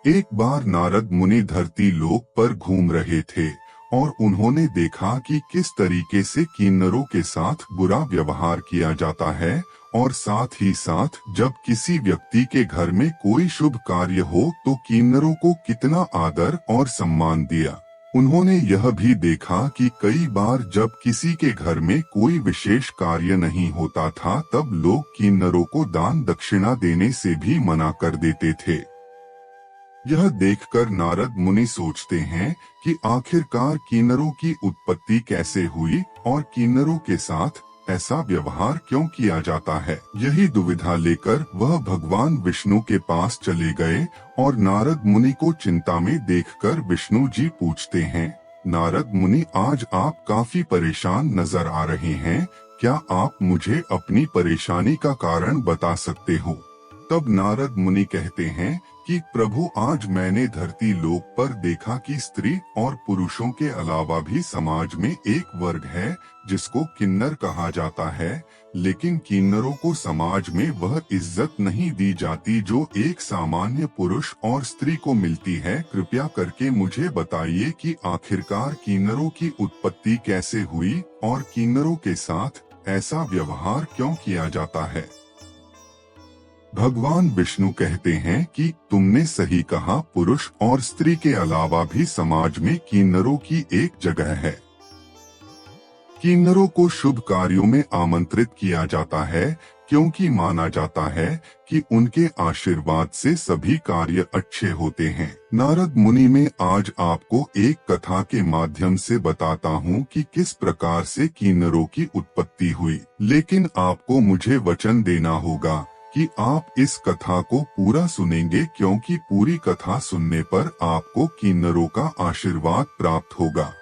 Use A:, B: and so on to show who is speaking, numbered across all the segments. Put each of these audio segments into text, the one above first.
A: एक बार नारद मुनि धरती लोक पर घूम रहे थे और उन्होंने देखा कि किस तरीके से किन्नरों के साथ बुरा व्यवहार किया जाता है और साथ ही साथ जब किसी व्यक्ति के घर में कोई शुभ कार्य हो तो किन्नरों को कितना आदर और सम्मान दिया। उन्होंने यह भी देखा कि कई बार जब किसी के घर में कोई विशेष कार्य नहीं होता था तब लोग किन्नरों को दान दक्षिणा देने से भी मना कर देते थे। यह देखकर नारद मुनि सोचते हैं कि आखिरकार किन्नरों की उत्पत्ति कैसे हुई और किन्नरों के साथ ऐसा व्यवहार क्यों किया जाता है। यही दुविधा लेकर वह भगवान विष्णु के पास चले गए और नारद मुनि को चिंता में देखकर विष्णु जी पूछते हैं, नारद मुनि आज आप काफी परेशान नजर आ रहे हैं, क्या आप मुझे अपनी परेशानी का कारण बता सकते हो। तब नारद मुनि कहते हैं कि प्रभु आज मैंने धरती लोक पर देखा कि स्त्री और पुरुषों के अलावा भी समाज में एक वर्ग है जिसको किन्नर कहा जाता है, लेकिन किन्नरों को समाज में वह इज्जत नहीं दी जाती जो एक सामान्य पुरुष और स्त्री को मिलती है। कृपया करके मुझे बताइए कि आखिरकार किन्नरों की उत्पत्ति कैसे हुई और किन्नरों के साथ ऐसा व्यवहार क्यों किया जाता है। भगवान विष्णु कहते हैं कि तुमने सही कहा, पुरुष और स्त्री के अलावा भी समाज में किन्नरों की एक जगह है। किन्नरों को शुभ कार्यों में आमंत्रित किया जाता है क्योंकि माना जाता है कि उनके आशीर्वाद से सभी कार्य अच्छे होते हैं। नारद मुनि में आज आपको एक कथा के माध्यम से बताता हूँ कि किस प्रकार से किन्नरों की उत्पत्ति हुई, लेकिन आपको मुझे वचन देना होगा कि आप इस कथा को पूरा सुनेंगे क्योंकि पूरी कथा सुनने पर आपको किन्नरों का आशीर्वाद प्राप्त होगा।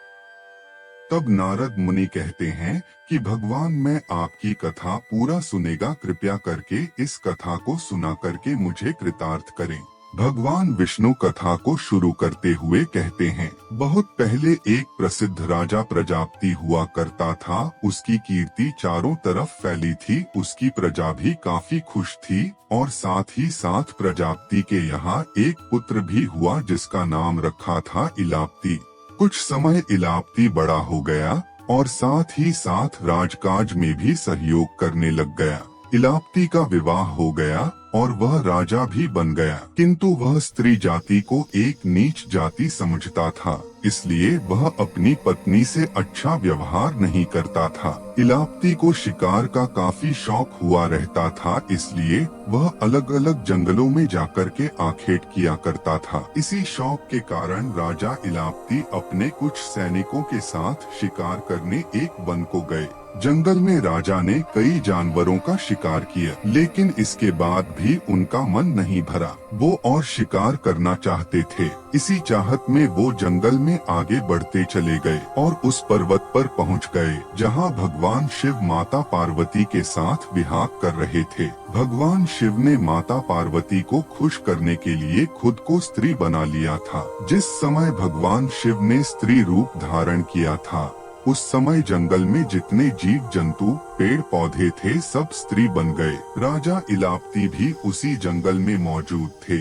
A: तब नारद मुनि कहते हैं कि भगवान मैं आपकी कथा पूरा सुनेगा, कृपया करके इस कथा को सुना करके मुझे कृतार्थ करें। भगवान विष्णु कथा को शुरू करते हुए कहते हैं, बहुत पहले एक प्रसिद्ध राजा प्रजापति हुआ करता था। उसकी कीर्ति चारों तरफ फैली थी। उसकी प्रजा भी काफी खुश थी और साथ ही साथ प्रजापति के यहाँ एक पुत्र भी हुआ जिसका नाम रखा था इलाप्ति। कुछ समय इलाप्ति बड़ा हो गया और साथ ही साथ राजकाज में भी सहयोग करने लग गया। इलाप्ति का विवाह हो गया और वह राजा भी बन गया, किंतु वह स्त्री जाति को एक नीच जाति समझता था, इसलिए वह अपनी पत्नी से अच्छा व्यवहार नहीं करता था। इलाप्ति को शिकार का काफी शौक हुआ रहता था, इसलिए वह अलग अलग जंगलों में जाकर के आखेट किया करता था। इसी शौक के कारण राजा इलाप्ति अपने कुछ सैनिकों के साथ शिकार करने एक वन को गए। जंगल में राजा ने कई जानवरों का शिकार किया, लेकिन इसके बाद भी उनका मन नहीं भरा। वो और शिकार करना चाहते थे। इसी चाहत में वो जंगल में आगे बढ़ते चले गए और उस पर्वत पर पहुंच गए जहां भगवान शिव माता पार्वती के साथ विहार कर रहे थे। भगवान शिव ने माता पार्वती को खुश करने के लिए खुद को स्त्री बना लिया था। जिस समय भगवान शिव ने स्त्री रूप धारण किया था उस समय जंगल में जितने जीव जंतु पेड़ पौधे थे सब स्त्री बन गए। राजा इलाप्ति भी उसी जंगल में मौजूद थे,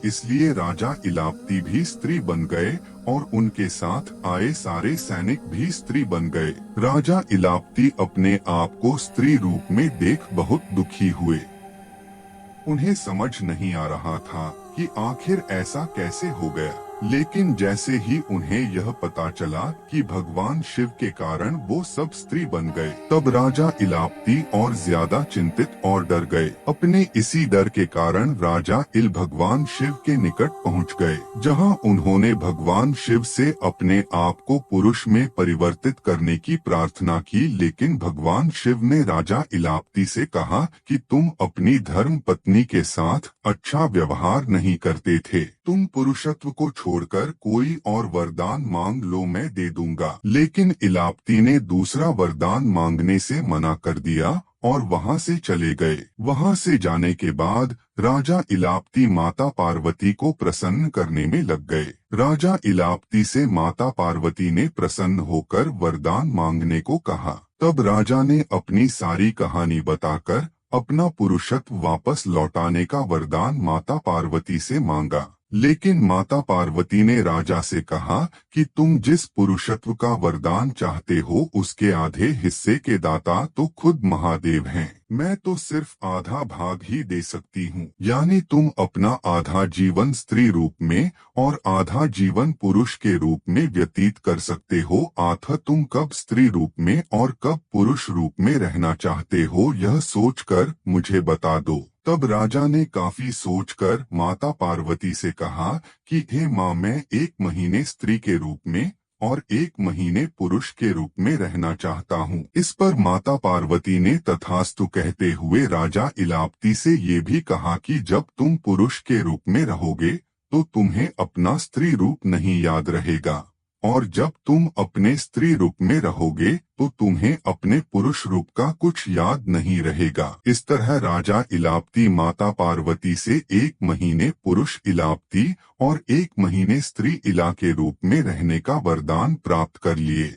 A: इसलिए राजा इलाप्ति भी स्त्री बन गए और उनके साथ आए सारे सैनिक भी स्त्री बन गए। राजा इलाप्ति अपने आप को स्त्री रूप में देख बहुत दुखी हुए। उन्हें समझ नहीं आ रहा था कि आखिर ऐसा कैसे हो गया, लेकिन जैसे ही उन्हें यह पता चला कि भगवान शिव के कारण वो सब स्त्री बन गए, तब राजा इलाप्ति और ज्यादा चिंतित और डर गए। अपने इसी डर के कारण राजा इल भगवान शिव के निकट पहुंच गए, जहां उन्होंने भगवान शिव से अपने आप को पुरुष में परिवर्तित करने की प्रार्थना की। लेकिन भगवान शिव ने राजा इलाप्ति से कहा कि तुम अपनी धर्म पत्नी के साथ अच्छा व्यवहार नहीं करते थे, तुम पुरुषत्व को छोड़कर कोई और वरदान मांग लो, मैं दे दूंगा। लेकिन इलाप्ति ने दूसरा वरदान मांगने से मना कर दिया और वहां से चले गए। वहां से जाने के बाद राजा इलाप्ति माता पार्वती को प्रसन्न करने में लग गए। राजा इलाप्ति से माता पार्वती ने प्रसन्न होकर वरदान मांगने को कहा। तब राजा ने अपनी सारी कहानी बताकर अपना पुरुषत्व वापस लौटाने का वरदान माता पार्वती से मांगा। लेकिन माता पार्वती ने राजा से कहा कि तुम जिस पुरुषत्व का वरदान चाहते हो उसके आधे हिस्से के दाता तो खुद महादेव हैं। मैं तो सिर्फ आधा भाग ही दे सकती हूँ। यानी तुम अपना आधा जीवन स्त्री रूप में और आधा जीवन पुरुष के रूप में व्यतीत कर सकते हो। आथा तुम कब स्त्री रूप में और कब पुरुष रूप में रहना चाहते हो, यह सोचकर मुझे बता दो। तब राजा ने काफी सोचकर माता पार्वती से कहा कि हे माँ, मैं 1 महीने स्त्री के रूप में और 1 महीने पुरुष के रूप में रहना चाहता हूँ। इस पर माता पार्वती ने तथास्तु कहते हुए राजा इलापति से ये भी कहा कि जब तुम पुरुष के रूप में रहोगे तो तुम्हें अपना स्त्री रूप नहीं याद रहेगा, और जब तुम अपने स्त्री रूप में रहोगे तो तुम्हें अपने पुरुष रूप का कुछ याद नहीं रहेगा। इस तरह राजा इलापति माता पार्वती से 1 महीने पुरुष इलापति और 1 महीने स्त्री इला के रूप में रहने का वरदान प्राप्त कर लिए।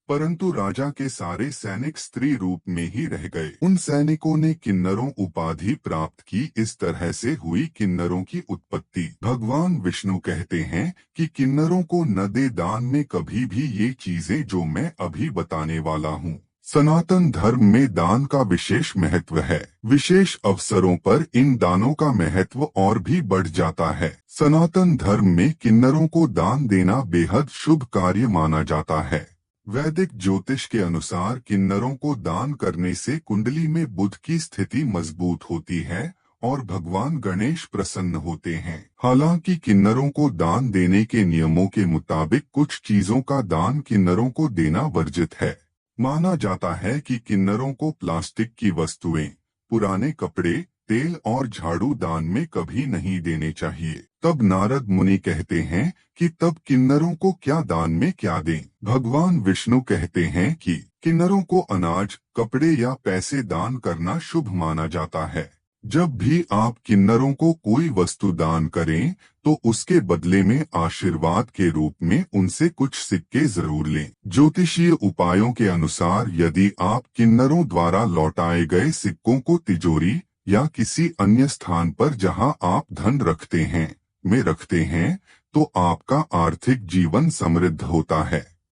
A: परंतु राजा के सारे सैनिक स्त्री रूप में ही रह गए। उन सैनिकों ने किन्नरों उपाधि प्राप्त की। इस तरह से हुई किन्नरों की उत्पत्ति। भगवान विष्णु कहते हैं कि किन्नरों को न दे दान में कभी भी ये चीजें जो मैं अभी बताने वाला हूँ। सनातन धर्म में दान का विशेष महत्व है। विशेष अवसरों पर इन दानों का महत्व और भी बढ़ जाता है। सनातन धर्म में किन्नरों को दान देना बेहद शुभ कार्य माना जाता है। वैदिक ज्योतिष के अनुसार किन्नरों को दान करने से कुंडली में बुध की स्थिति मजबूत होती है और भगवान गणेश प्रसन्न होते हैं। हालांकि किन्नरों को दान देने के नियमों के मुताबिक कुछ चीजों का दान किन्नरों को देना वर्जित है। माना जाता है कि किन्नरों को प्लास्टिक की वस्तुएं, पुराने कपड़े, तेल और झाड़ू दान में कभी नहीं देने चाहिए। तब नारद मुनि कहते हैं कि तब किन्नरों को क्या दान में क्या दें। भगवान विष्णु कहते हैं कि किन्नरों को अनाज, कपड़े या पैसे दान करना शुभ माना जाता है। जब भी आप किन्नरों को कोई वस्तु दान करें तो उसके बदले में आशीर्वाद के रूप में उनसे कुछ सिक्के जरूर लें। ज्योतिषीय उपायों के अनुसार यदि आप किन्नरों द्वारा लौटाए गए सिक्कों को तिजोरी या किसी अन्य स्थान पर जहां आप धन रखते हैं में रखते हैं तो आपका आर्थिक जीवन समृद्ध होता है।